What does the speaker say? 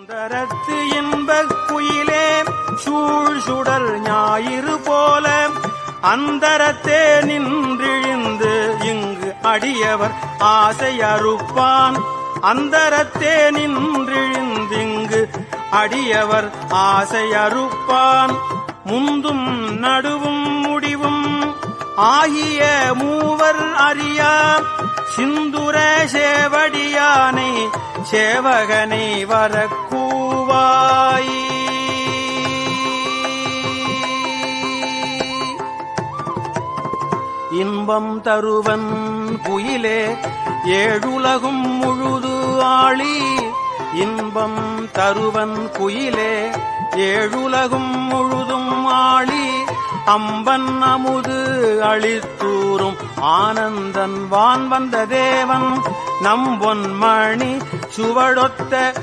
அந்தரத்து இன்பக் குயிலே சூழ் சுடர் ஞாயிறு போல அந்தரத்தே நின்றிழிந்து இங்கு அடியவர் ஆசை அறுப்பான். அந்தரத்தே நின்றிழிந்திங்கு அடியவர் ஆசை அறுப்பான். முந்தும் நடுவும் முடிவும் ஆகிய மூவர் அறியா சிந்துர சேவடியானை சேவகனை வரக்கூவாய். இன்பம் தருவன் குயிலே ஏழுலகும் முழுது ஆளி. இன்பம் தருவன் குயிலே ஏழுலகும் முழுதும் ஆளி. அம்பன் அமுது அளித்தூரும் ஆனந்தன் வான் வந்த தேவன் நம்பொன்மணி சுவடொத்த